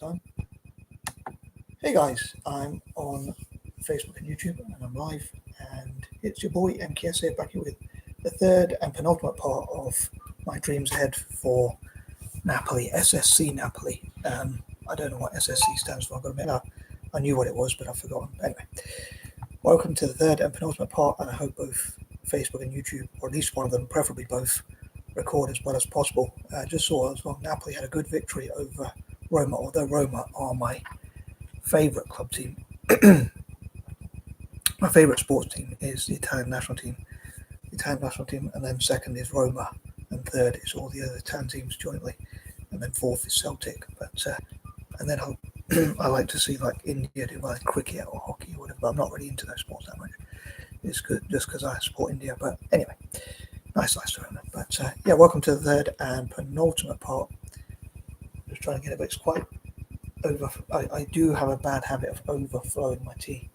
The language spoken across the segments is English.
time. Hey guys, I'm on Facebook and YouTube and I'm live, and it's your boy M.K.S here, back here with the third and penultimate part of my dreams ahead for Napoli, S.S.C. Napoli. I don't know what S.S.C. stands for. I've got to admit, I knew what it was, but I've forgotten. Anyway, welcome to the third and penultimate part, and I hope both Facebook and YouTube, or at least one of them, preferably both, record as well as possible. Just saw as well, Napoli had a good victory over Roma, although Roma are my favourite club team. My favourite sports team is the Italian national team. And then second is Roma, and third is all the other Italian teams jointly, and then fourth is Celtic. But and then I like to see like India do like cricket or hockey or whatever. But I'm not really into those sports that much. It's good just because I support India. But anyway, nice to remember. But yeah, welcome to the third and penultimate part. Just trying to get it, but it's quite over. I do have a bad habit of overflowing my tea.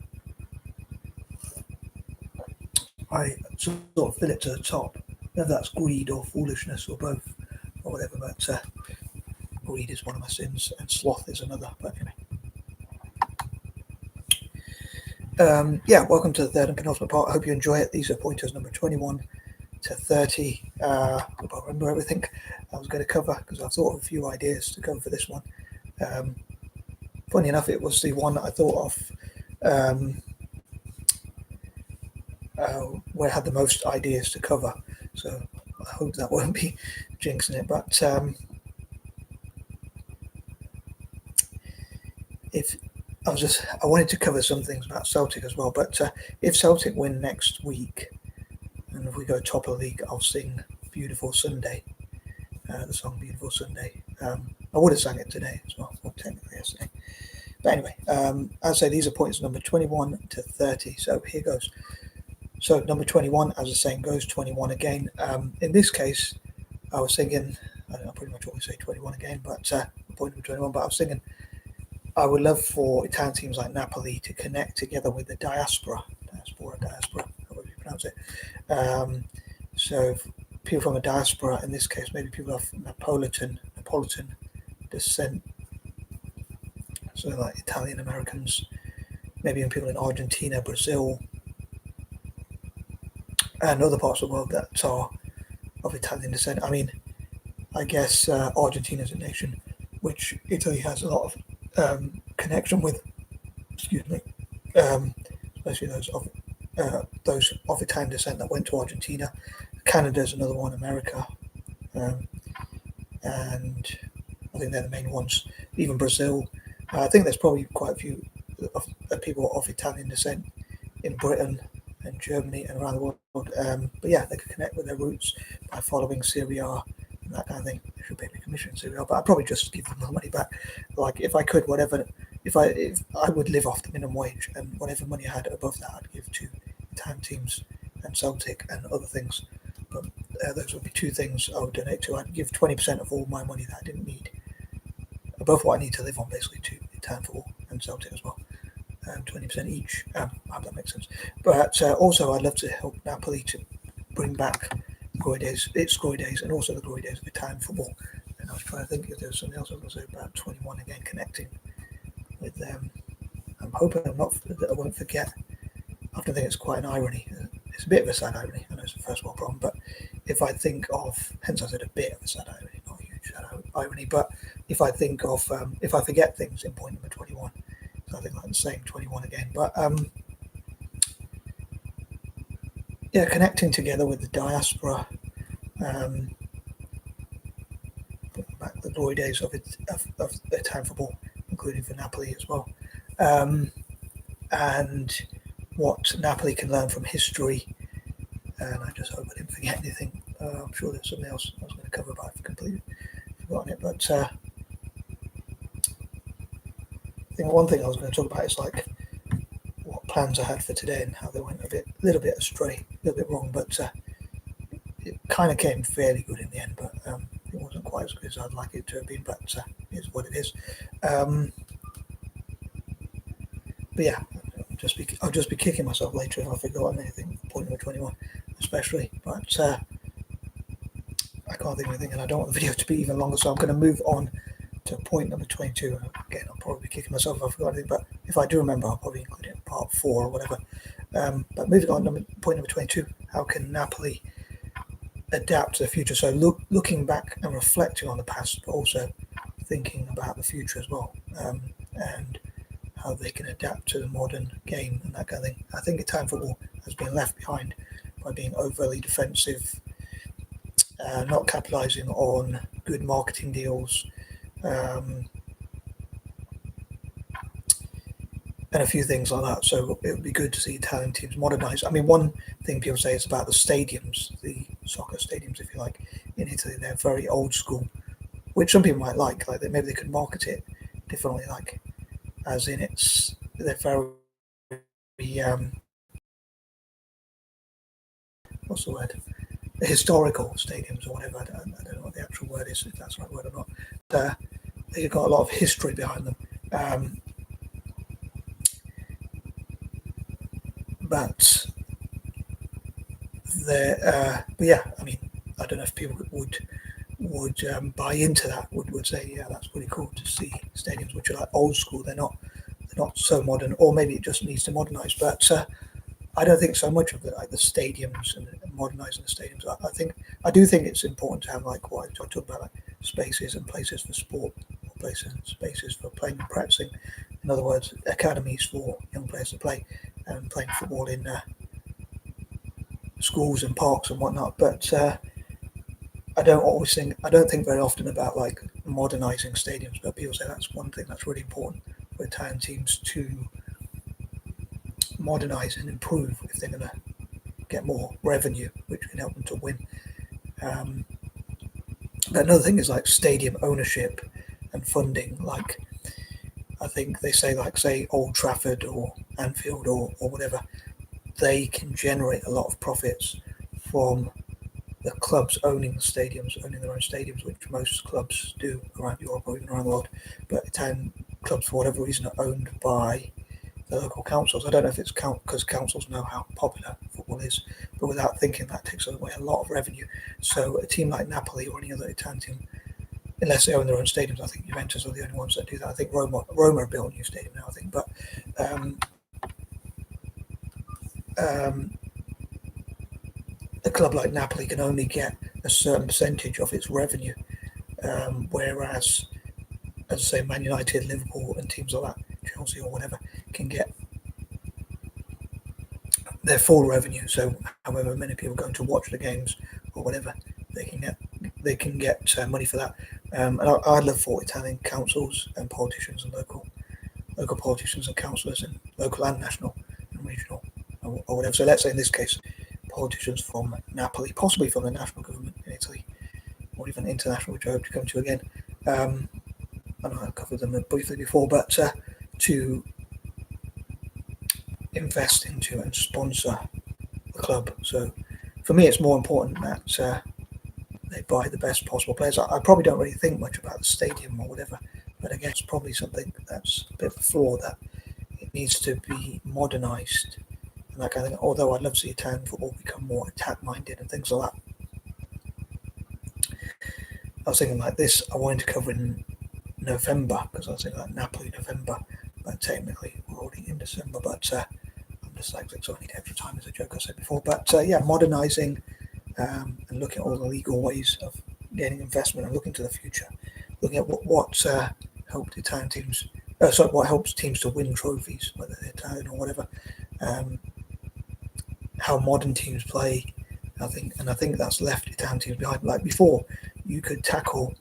I sort of fill it to the top. Whether that's greed or foolishness or both or whatever, but greed is one of my sins and sloth is another. But anyway, yeah, welcome to the third and penultimate part. I hope you enjoy it. These are pointers number 21 to 30. I don't remember everything I was going to cover because I thought of a few ideas to cover for this one. Funny enough, it was the one that I thought of where I had the most ideas to cover, so I hope that won't be jinxing it. But I wanted to cover some things about Celtic as well. But if Celtic win next week, and if we go top of the league, I'll sing "Beautiful Sunday," the song "Beautiful Sunday." I would have sang it today as well, or technically yesterday. But anyway, I'll say these are points number 21 to 30. So here goes. So number 21, as the saying goes, 21 again. In this case, I was thinking, I don't know, pretty much always say 21 again, but point number 21. But I was thinking, I would love for Italian teams like Napoli to connect together with the diaspora, however you pronounce it. So people from the diaspora, in this case, maybe people of Napolitan descent, so like Italian Americans, maybe even people in Argentina, Brazil, and other parts of the world that are of Italian descent. I mean, I guess Argentina is a nation which Italy has a lot of connection with. Especially those of Italian descent that went to Argentina. Canada is another one. America, and I think they're the main ones. Even Brazil. I think there's probably quite a few of people of Italian descent in Britain and Germany and around the world. But yeah, they could connect with their roots by following Serie A and that kind of thing. They should pay me commission in Serie A, but I'd probably just give them the money back. Like if I could, if I would live off the minimum wage, and whatever money I had above that, I'd give to Italian teams and Celtic and other things. But those would be two things I would donate to. I'd give 20% of all my money that I didn't need, above what I need to live on, basically, to Italian football and Celtic as well. 20% each. I hope that makes sense. But also, I'd love to help Napoli to bring back its glory days, and also the glory days of Italian football. And I was trying to think if there was something else I was going to say about 21 again, connecting with them. I'm hoping that I won't forget. I often think it's quite an irony. It's a bit of a sad irony. I know it's a first world problem, but if I think of, hence I said a bit of a sad irony, not a huge sad irony, but if I think of, if I forget things in point number 21, I think like the same 21 again. But yeah, connecting together with the diaspora, back the glory days of Italian football, including for Napoli as well, and what Napoli can learn from history. And I just hope I didn't forget anything. I'm sure there's something else I was going to cover, but I've completely forgotten it. But I think one thing I was going to talk about is like what plans I had for today and how they went a little bit astray, a little bit wrong, but it kind of came fairly good in the end. But it wasn't quite as good as I'd like it to have been. But it's what it is. But yeah, I'll just be kicking myself later if I've forgotten anything. Point number 21, especially. But I can't think of anything, and I don't want the video to be even longer, so I'm going to move on to point number 22. Again, I'll probably be kicking myself if I forgot anything, but if I do remember, I'll probably include it in part 4 or whatever. But moving on, point number 22, how can Napoli adapt to the future? So looking back and reflecting on the past, but also thinking about the future as well, and how they can adapt to the modern game and that kind of thing. I think Italian football has been left behind by being overly defensive, not capitalising on good marketing deals, and a few things like that. So it would be good to see Italian teams modernise. I mean, one thing people say is about the stadiums, the soccer stadiums, if you like, in Italy. They're very old school, which some people might like. Like maybe they could market it differently, like as in they're very what's the word? Historical stadiums or whatever. I don't know what the actual word is, if that's the right word or not. They've got a lot of history behind them. But yeah, I mean, I don't know if people would buy into that. Would say, yeah, that's pretty cool to see stadiums which are like old school. They're not so modern, or maybe it just needs to modernise. But I don't think so much of it, like the stadiums and modernising the stadiums. I do think it's important to have like what I talked about, like spaces and places for sport, or places and spaces for playing and practicing. In other words, academies for young players to play and playing football in schools and parks and whatnot. But I don't think very often about like modernising stadiums. But people say that's one thing that's really important for Italian teams to modernise and improve if they're going to get more revenue, which can help them to win. But another thing is like stadium ownership and funding. Like I think they say, like say Old Trafford or Anfield or whatever, they can generate a lot of profits from the clubs owning their own stadiums, which most clubs do around Europe or even around the world. But Italian clubs, for whatever reason, are owned by the local councils. I don't know if it's because councils know how popular football is, but without thinking, that takes away a lot of revenue. So a team like Napoli or any other Italian team, unless they own their own stadiums, I think Juventus are the only ones that do that. I think Roma are building a new stadium now, I think. But a club like Napoli can only get a certain percentage of its revenue, whereas, as I say, Man United, Liverpool, and teams like that, Chelsea or whatever, can get their full revenue. So, however many people going to watch the games or whatever, they can get money for that. And I'd love for Italian councils and politicians and local politicians and councillors and local and national and regional or whatever. So let's say in this case, politicians from Napoli, possibly from the national government in Italy, or even international, which I hope to come to again. I know I've covered them briefly before, but to invest into and sponsor the club. So for me, it's more important that they buy the best possible players. I probably don't really think much about the stadium or whatever, but again, it's probably something that's a bit of a flaw, that it needs to be modernised and that kind of thing. Although I'd love to see Italian football become more attack-minded and things like that. I was thinking like this, I wanted to cover in November, because I was thinking like Napoli November, but technically we're already in December. But I'm dyslexic, so I need extra time, as a joke I said before. But yeah, modernising and looking at all the legal ways of gaining investment and looking to the future, looking at what helped Italian teams. What helps teams to win trophies, whether they're Italian or whatever. How modern teams play, I think that's left Italian teams behind. Like before, you could tackle.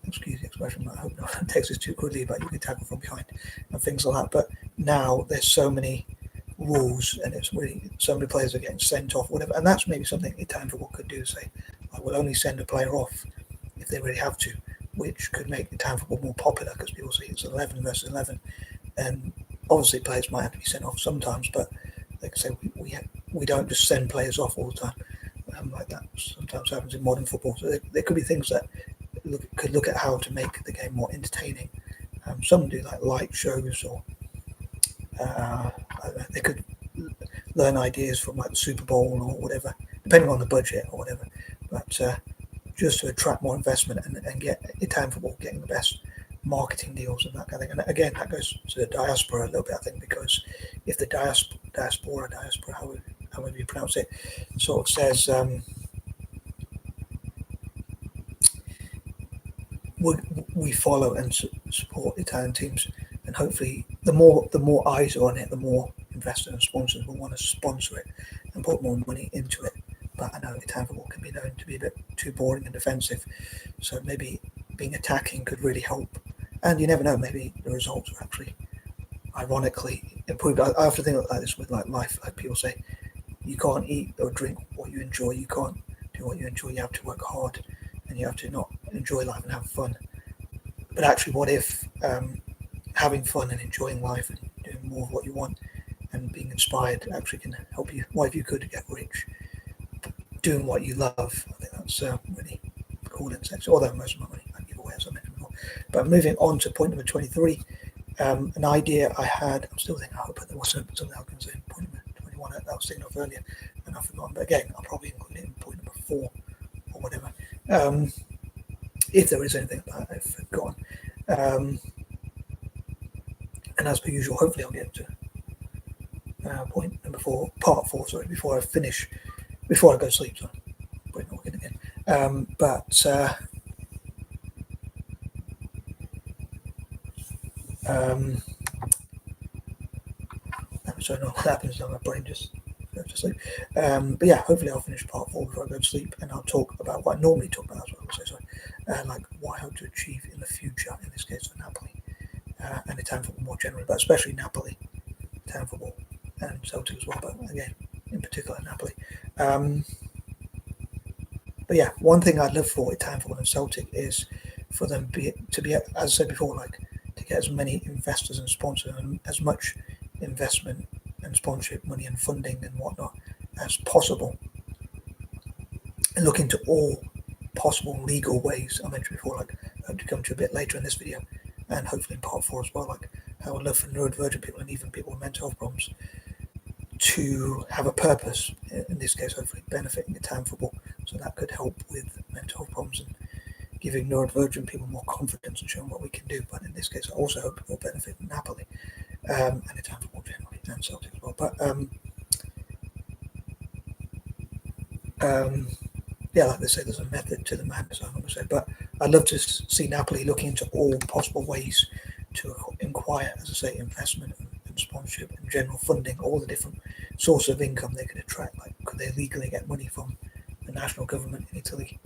Excuse the expression, I hope no one takes this too quickly, but you can tackle from behind and things like that. But now there's so many rules, and it's really so many players are getting sent off, whatever. And that's maybe something Italian football could do. Say, I will only send a player off if they really have to, which could make Italian football more popular, because people see it's 11 versus 11, and obviously players might have to be sent off sometimes, but like I say, we don't just send players off all the time, like that sometimes happens in modern football. So there could be things that could look at how to make the game more entertaining. Some do like light shows, or they could learn ideas from like the Super Bowl or whatever, depending on the budget or whatever. But just to attract more investment and get Italian football getting the best marketing deals and that kind of thing. And again, that goes to the diaspora a little bit, I think, because if the diaspora, however you pronounce it, sort of says we follow and support Italian teams, and hopefully the more eyes are on it, the more investors and sponsors will want to sponsor it and put more money into it. But I know Italian football can be known to be a bit too boring and defensive, so maybe being attacking could really help. And you never know, maybe the results are actually ironically improved. I often think like this with like life. Like people say, you can't eat or drink what you enjoy. You can't do what you enjoy. You have to work hard, and you have to not enjoy life and have fun. But actually, what if having fun and enjoying life and doing more of what you want and being inspired actually can help you? What if you could get rich doing what you love? I think that's really cool and sexy. Although most of my money I give away, as I mentioned before. But moving on to point number 23, an idea I had. I'm still thinking. I hope there wasn't something I was going to say in point number 21 that I was thinking of earlier, and I've forgotten. But again, I'll probably include it in point number 4 or whatever. If there is anything that I've forgotten. And as per usual, hopefully I'll get to point number 4, part 4, sorry, before I go to sleep. Sorry, point not working again. So no, what happens is my brain just goes to sleep. But yeah, hopefully I'll finish part 4 before I go to sleep, and I'll talk about what I normally talk about. That's what I would say. Sorry, like what I hope to achieve in the future. In this case, for Napoli and Italian football more generally, but especially Napoli, Italian football, and Celtic as well. But again, in particular, Napoli. But yeah, one thing I'd love for Italian football and Celtic is for them to be, as I said before, like to get as many investors and sponsors and as much investment and sponsorship money and funding and whatnot as possible, and look into all possible legal ways I mentioned before. Like I hope to come to a bit later in this video, and hopefully in part 4 as well. Like I would love for neurodivergent people and even people with mental health problems to have a purpose. In this case, hopefully benefiting Italian football, so that could help with mental health problems and giving neurodivergent people more confidence and showing what we can do. But in this case, I also hope it will benefit Napoli and Italian football generally and Celtic as well. But yeah, like they say, there's a method to the madness, I'm going to say. But I'd love to see Napoli looking into all possible ways to inquire, as I say, investment and sponsorship and general funding, all the different sources of income they could attract. Like, could they legally get money from the national government in Italy,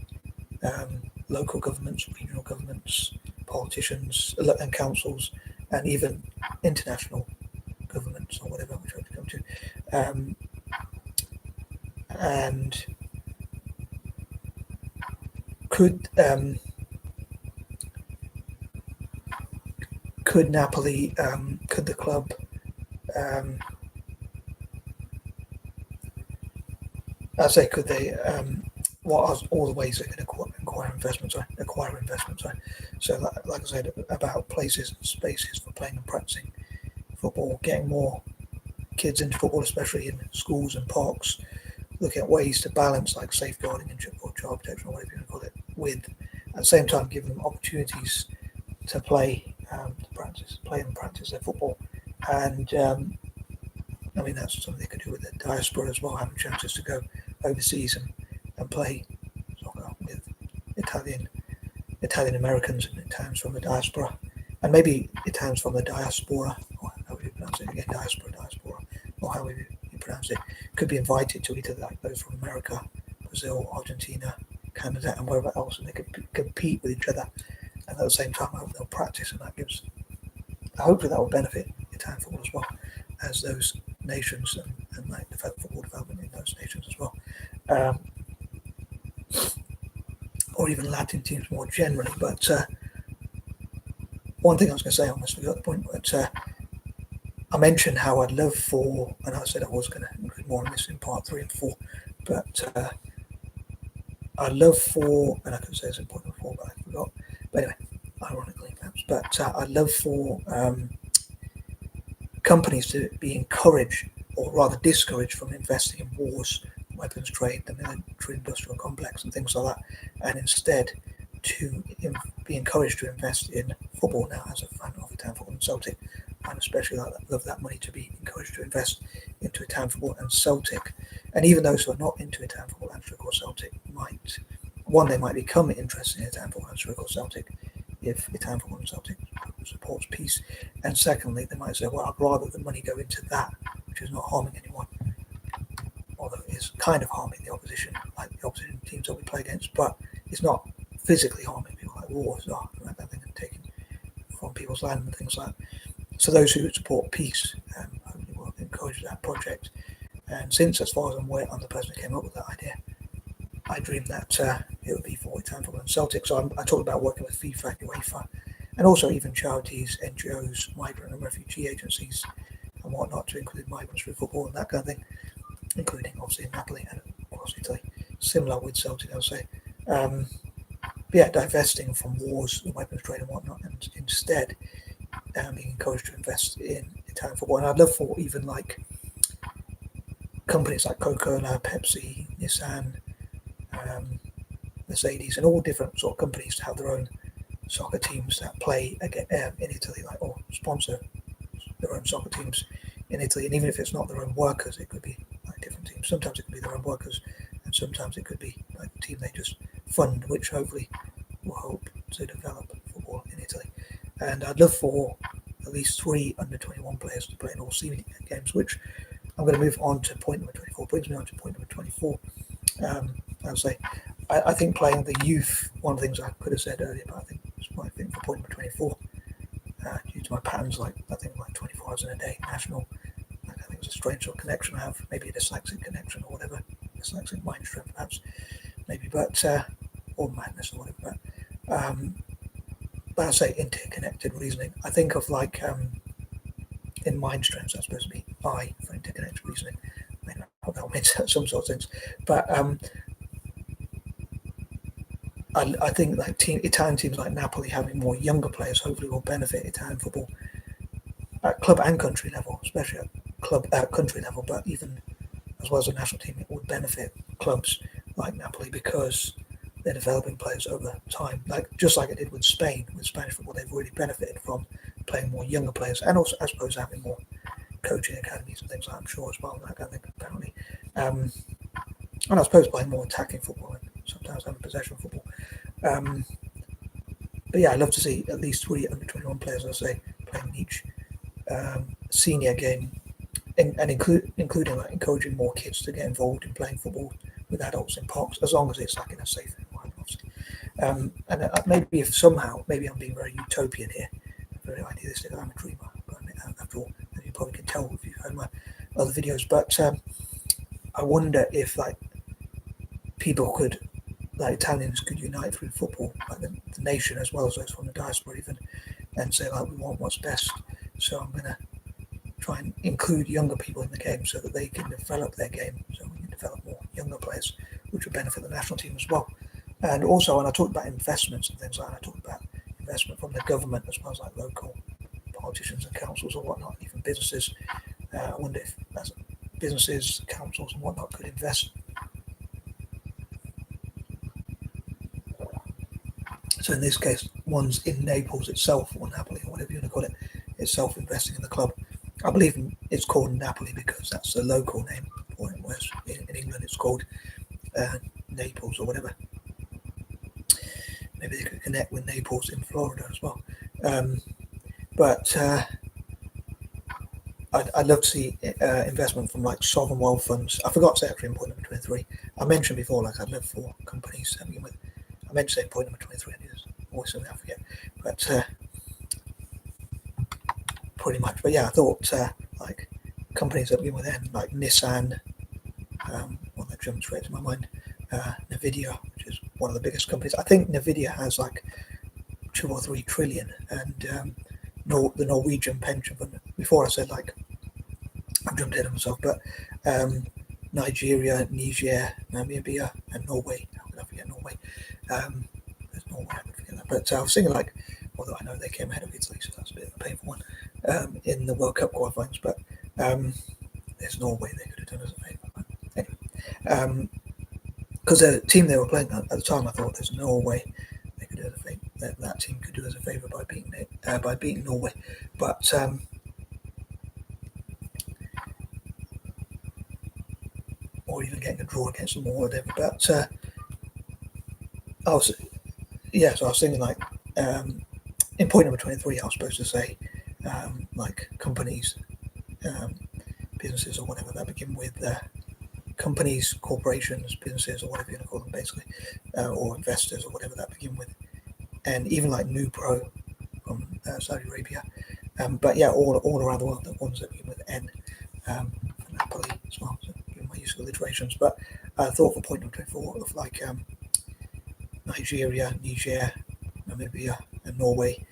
local governments, regional governments, politicians, and councils, and even international governments or whatever we're trying to come to. And could Napoli, could the club I say, could they? What are all the ways they could acquire investment? So, like I said, about places and spaces for playing and practicing football, getting more kids into football, especially in schools and parks. Looking at ways to balance like safeguarding and child protection, or whatever you want to call it, with at the same time giving them opportunities to play, play and practice their football. And I mean, that's something they could do with the diaspora as well, having chances to go overseas and play soccer with Italian Americans and Italians from the diaspora, and maybe Italians from the diaspora, or however you pronounce it again, diaspora, or however you pronounce it, could be invited to either like those from America, Brazil, Argentina, Canada, and wherever else, and they could compete with each other, and at the same time, I hope they'll practice, and that gives. Hopefully, that will benefit Italian football as well as those nations and like football development in those nations as well, or even Latin teams more generally. But one thing I was going to say, I almost forgot the point, but I mentioned how I'd love for, and I said I was going to include more on this in part 3 and 4, but I'd love for, and I could say this in point 4, but I forgot. But anyway, ironically perhaps, but I'd love for companies to be encouraged, or rather discouraged, from investing in wars, weapons trade, the military industrial complex, and things like that, and instead to be encouraged to invest in football now as a fan of Italian football and Celtic, and especially love that money to be encouraged to invest into Italian football and Celtic. And even those who are not into Italian football and or Celtic they might become interested in Italian football and or Celtic if Italian football and Celtic supports peace. And secondly, they might say, well, I'd rather the money go into that, which is not harming anyone, although it is kind of harming the opposition, like the opposition teams that we play against, but it's not physically harming people like wars are, like that thing, and taking from people's land and things like that. So those who support peace hopefully will encourage that project. And since, as far as I'm aware, I'm the person who came up with that idea, I dreamed that it would be for Italian football and Celtic. So I talked about working with FIFA, UEFA, and also even charities, NGOs, migrant and refugee agencies, and whatnot, to include migrants through football and that kind of thing, including obviously Napoli and across Italy. Similar with Celtic, I'll say. Divesting from wars and weapons trade and whatnot, and instead being encouraged to invest in Italian football. And I'd love for even like companies like Coca-Cola, Pepsi, Nissan, Mercedes, and all different sort of companies to have their own soccer teams that play in Italy, like, or sponsor their own soccer teams in Italy. And even if it's not their own workers, it could be like different teams. Sometimes it could be their own workers, and sometimes it could be like a team they just fund, which hopefully will help to develop football in Italy. And I'd love for at least 3 under-21 players to play in all senior games, which I'm going to move on to point number 24. Brings me on to point number 24. I'll say, I think playing the youth, one of the things I could have said earlier, but I think it's my thing for point number 24, due to my patterns, like I think like 24 hours in a day, national, like I think it's a strange sort of connection I have, maybe a dyslexic connection or whatever, dyslexic mind strength perhaps, maybe, but, or madness or whatever, but I'll say interconnected reasoning. I think of like, in mind strengths, that's supposed to be I for interconnected reasoning. I mean, that makes some sort of sense, but I think like Italian teams like Napoli having more younger players hopefully will benefit Italian football at club and country level, especially at club country level, but even as well as a national team, it would benefit clubs like Napoli because they're developing players over time, like just like it did with Spain. With Spanish football, they've really benefited from playing more younger players, and also, I suppose, having more coaching academies and things like that, I'm sure, as well, that kind of thing, apparently. And I suppose playing more attacking football and sometimes having possession football. But yeah, I'd love to see at least 3 under-21 players, I say, playing each senior game, and including like encouraging more kids to get involved in playing football with adults in parks, as long as it's like in a safe environment, obviously. And maybe if somehow, maybe I'm being very utopian here, very idealistic, I'm a dreamer, but after all, as you probably can tell if you've heard my other videos, but I wonder if like people could, like Italians could unite through football, like the nation as well as those from the diaspora even, and say like, we want what's best, so I'm going to try and include younger people in the game so that they can develop their game, so we can develop more younger players, which would benefit the national team as well. And also, when I talked about investments and things like that, I talked about investment from the government as well as like local politicians and councils or whatnot, even businesses. I wonder if businesses, councils and whatnot could invest. So in this case, one's in Naples itself, or Napoli, or whatever you want to call it, itself investing in the club. I believe it's called Napoli because that's the local name, or whereas in England it's called Naples or whatever. Maybe they could connect with Naples in Florida as well. But I'd love to see investment from like sovereign wealth funds. I forgot to say actually in point number 23. I mentioned before, like I'd love for companies to begin with. I meant to say point number 23, and it's always something I forget. But pretty much. But yeah, I thought like companies that begin with N, like Nissan, one that jumps straight to my mind. Nvidia, which is one of the biggest companies. I think Nvidia has like 2 or 3 trillion, and the Norwegian pension fund. Before I said like I jumped ahead of myself, but Nigeria, Niger, Namibia, and Norway. How could I forget Norway? There's Norway, I could forget that. But I was thinking like, although I know they came ahead of Italy, so that's a bit of a painful one in the World Cup qualifyings. But there's Norway they could have done us a favour. Anyway, Because the team they were playing at the time, I thought there's no way they could do that team could do us a favour by beating Norway, but or even getting a draw against them or whatever. But I was so I was thinking like in point number 23, I was supposed to say like companies, businesses or whatever that begin with companies, corporations, businesses or whatever you're going to call them, basically, or investors or whatever that begin with, and even like Nupro from Saudi Arabia, but yeah, all around the world, the ones that begin with N, Napoli as well. So my use of alliterations, but I thought for point number 24 of like Nigeria, Niger, Namibia, and Norway.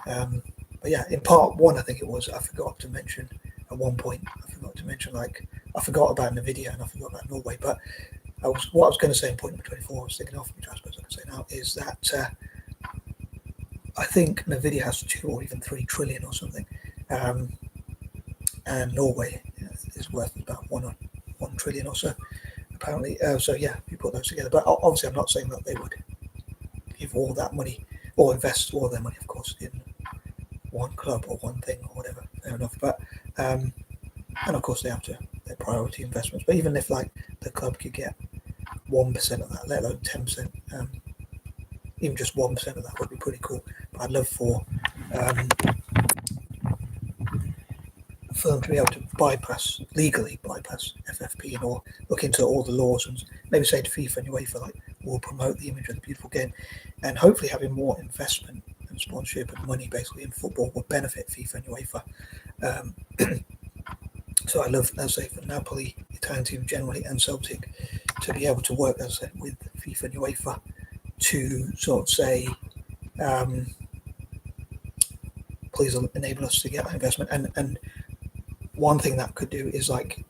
But yeah, in part one, I think it was, I forgot to mention at one point. I forgot about Nvidia and I forgot about Norway. But what I was going to say in point number 24, I was thinking off, which I suppose I can say now, is that I think Nvidia has 2 or even 3 trillion or something, and Norway is worth about 1 trillion or so, apparently. So yeah, if you put those together, but obviously I'm not saying that they would give all that money or invest all their money, of course, in one club or one thing or whatever. Fair enough, but and of course they have to their priority investments. But even if like the club could get 1% of that, let alone 10%, even just 1% of that would be pretty cool. But I'd love for them to be able to legally bypass FFP or look into all the laws and maybe say to FIFA and UEFA, like, we'll promote the image of the beautiful game, and hopefully having more investment and sponsorship and money basically in football would benefit FIFA and UEFA. So I love, as I say, for Napoli, Italian team generally, and Celtic to be able to work, as I said, with FIFA and UEFA to sort of say, please enable us to get that investment. And one thing that could do is like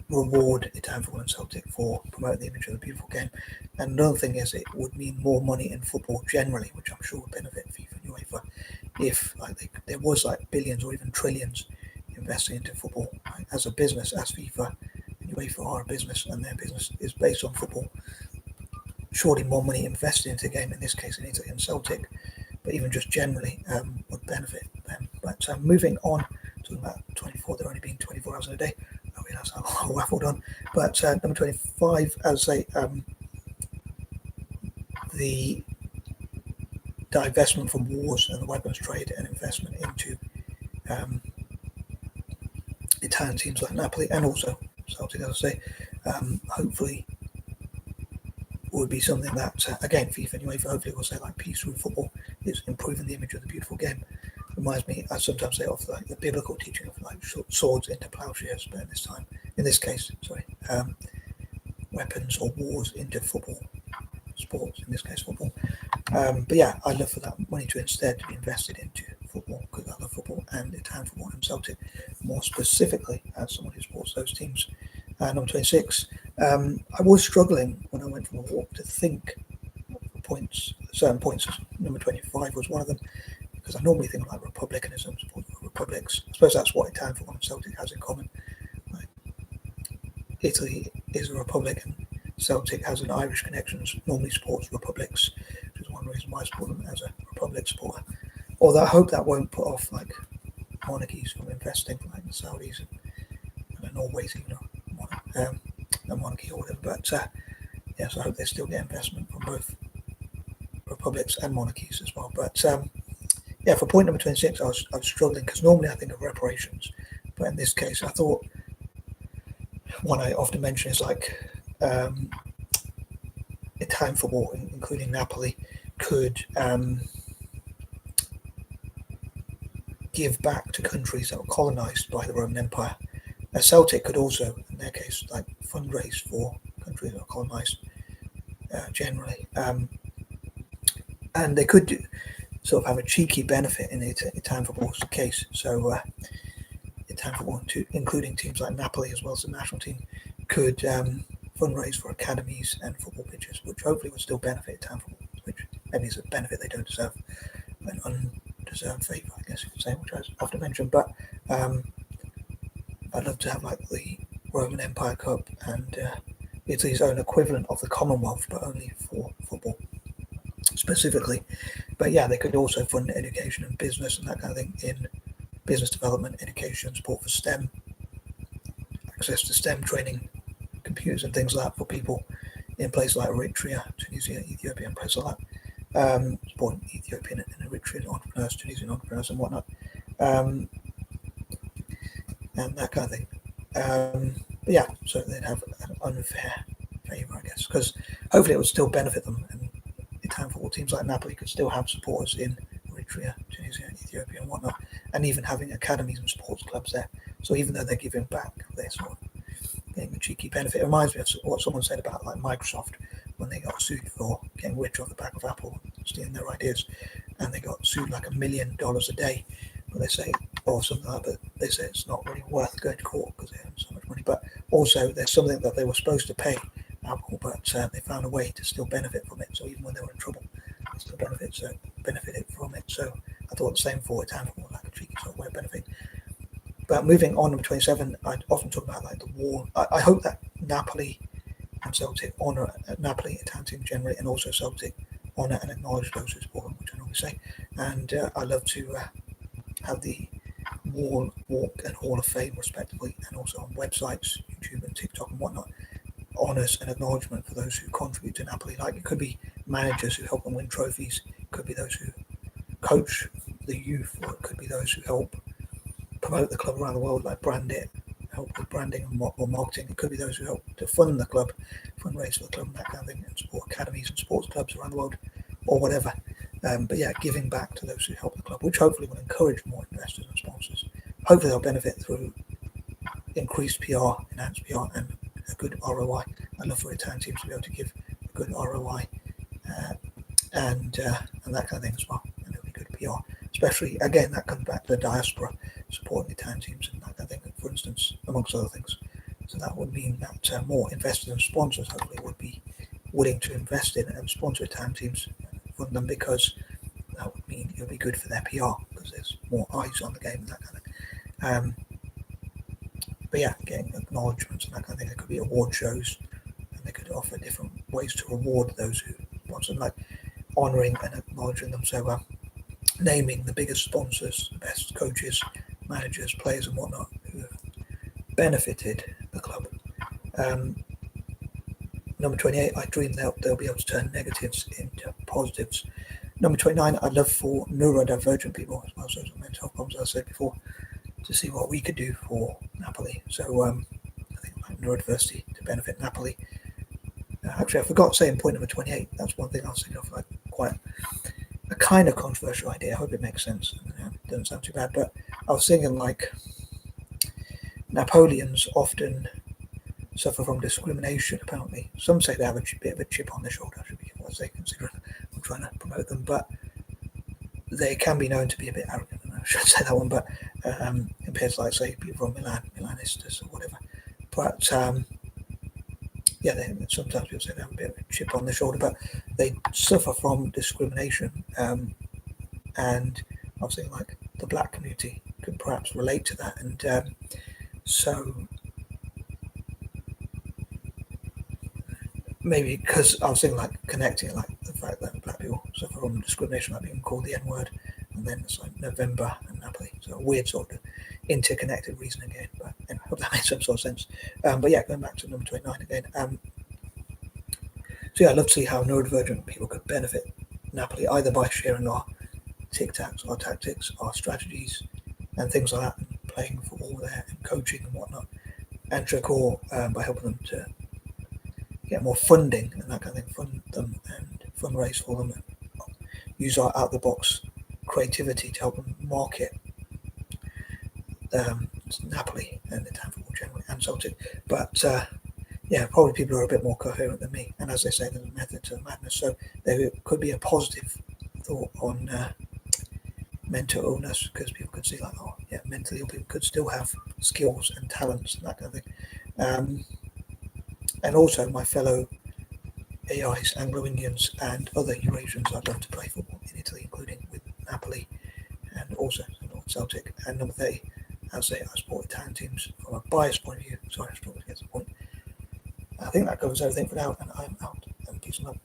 reward Italian football and Celtic for promoting the image of the beautiful game. And another thing is it would mean more money in football generally, which I'm sure would benefit FIFA and UEFA if like there was like billions or even trillions investing into football, right? As a business, as FIFA and UEFA are a business and their business is based on football. Surely more money invested into the game, in this case in Italy and Celtic, but even just generally would benefit them. But moving on, talking about 24, there only being 24 hours in a day. I realise I waffled on. But number 25, as I say, the divestment from wars and the weapons trade and investment into Italian teams like Napoli and also Celtic, as I say, hopefully would be something that, again, FIFA and UEFA hopefully will say like peace through football is improving the image of the beautiful game. Reminds me, I sometimes say of like the biblical teaching of like swords into plowshares, but in this case, weapons or wars into football, sports, in this case football. But yeah, I'd love for that money to instead be invested into football, because I love football and Italian football and Celtic more specifically as someone who supports those teams. Number 26, I was struggling when I went for a walk to think certain points. Number 25 was one of them, because I normally think like republicanism, support for republics. I suppose that's what Italian football and Celtic has in common. Like, Italy is a republic and Celtic has an Irish connection, normally supports republics, which is one reason why I support them as a republic supporter. Although I hope that won't put off like monarchies from investing, like the Saudis and Norway's even a monarchy or whatever. But so I hope they still get investment from both republics and monarchies as well. But for point number 26, I was struggling because normally I think of reparations, but in this case, I thought one I often mention is like Italian football, including Napoli, could give back to countries that were colonized by the Roman Empire. Celtic could also, in their case, like fundraise for countries that are colonized generally, and they could sort of have a cheeky benefit in Italian football's case. So Italian football, including teams like Napoli as well as the national team, could fundraise for academies and football pitches, which hopefully would still benefit Italian football, which maybe is a benefit they don't deserve, an undeserved favour, I guess you could say, which I often mention. But I'd love to have like the Roman Empire Cup and Italy's own equivalent of the Commonwealth, but only for football specifically. But yeah, they could also fund education and business and that kind of thing in business development, education, support for STEM, access to STEM training, computers and things like that for people in places like Eritrea, Tunisia, Ethiopia, and places like that. Supporting Ethiopian and Eritrean entrepreneurs, Tunisian entrepreneurs, and whatnot, and that kind of thing. But yeah, so they'd have an unfair favour, I guess, because hopefully it would still benefit them, and Italian football teams like Napoli could still have supporters in Eritrea, Tunisia, Ethiopia, and whatnot, and even having academies and sports clubs there. So even though they're giving back, they're sort of getting a cheeky benefit. It reminds me of what someone said about like Microsoft when they got sued for getting rich off the back of Apple, stealing their ideas, and they got sued like $1 million a day. But they say, or something like that, but they say it's not really worth going to court because they earn so much money. But also, there's something that they were supposed to pay Apple, but they found a way to still benefit from it. So even when they were in trouble, they still benefited from it. So I thought the same for Italian football, like a cheeky sort of way of benefiting. But moving on, number 27, I'd often talk about like the war. I hope that Napoli and Celtic honour Napoli, Italian team generally, and also Celtic honour and acknowledge those who support them, which I normally say. And I love to have the Wall, Walk, and Hall of Fame, respectively, and also on websites, YouTube and TikTok and whatnot, honours and acknowledgement for those who contribute to Napoli. Like it could be managers who help them win trophies, it could be those who coach the youth, or it could be those who help promote the club around the world, like brand it, help with branding or marketing. It could be those who help to fund the club, fundraise for the club, and that kind of thing, and support academies and sports clubs around the world, or whatever. But yeah, giving back to those who help the club, which hopefully will encourage more investors and sponsors. Hopefully they'll benefit through increased PR, enhanced PR, and a good ROI. I'd love for Italian teams to be able to give a good ROI and that kind of thing as well, and it'll be good PR. Especially, again, that comes back to the diaspora supporting Italian teams and that kind of thing, for instance, amongst other things. So that would mean that more investors and sponsors hopefully would be willing to invest in and sponsor Italian teams, fund them, because that would mean it would be good for their PR because there's more eyes on the game and that kind of thing. But yeah, getting acknowledgements and that kind of thing. There could be award shows, and they could offer different ways to reward those who sponsor them, like honouring and acknowledging them. So naming the biggest sponsors, the best coaches, managers, players, and whatnot who have benefited the club. Number 28, I dream they'll be able to turn negatives into positives. Number 29, I'd love for neurodivergent people, as well as those with mental health problems, as I said before, to see what we could do for Napoli. So I think like neurodiversity to benefit Napoli. Actually, I forgot to say in point number 28, that's one thing I was thinking of, like quite a kind of controversial idea. I hope it makes sense. It doesn't sound too bad, but I was thinking like Napoleons often suffer from discrimination, apparently. Some say they have a bit of a chip on their shoulder. I should be careful what I say, considering I'm trying to promote them, but they can be known to be a bit arrogant. I should say that one, but compared to, like, say, people from Milanistas or whatever. But yeah, sometimes people say they have a bit of a chip on their shoulder, but they suffer from discrimination. And I was thinking, like, the black community could perhaps relate to that. And so maybe because I was thinking, like, connecting, like, the fact that black people suffer from discrimination, like being called the N word, and then it's like November and Napoli. So a weird sort of interconnected reason again. But anyway, I hope that makes some sort of sense. But yeah, going back to number 29 again. So yeah, I'd love to see how neurodivergent people could benefit Napoli, either by sharing our tic-tacs, our tactics, our strategies, and things like that, and playing football there and coaching and whatnot, and Tricor by helping them to get more funding and that kind of thing, fund them and fundraise for them, and use our out-of-the-box creativity to help them market Napoli and Italian football generally and Celtic. But yeah, probably people who are a bit more coherent than me. And as they say, there's a method to the madness. So there could be a positive thought on mental illness, because people could see, like, oh yeah, mentally ill people could still have skills and talents and that kind of thing. And also my fellow AIs, Anglo-Indians and other Eurasians, I'd love to play football in Italy, including with Napoli and also Celtic. And number 30, I'd say I support Italian teams from a biased point of view. Sorry, I struggled to get to the point. I think that covers everything for now, and I'm out. And peace and love.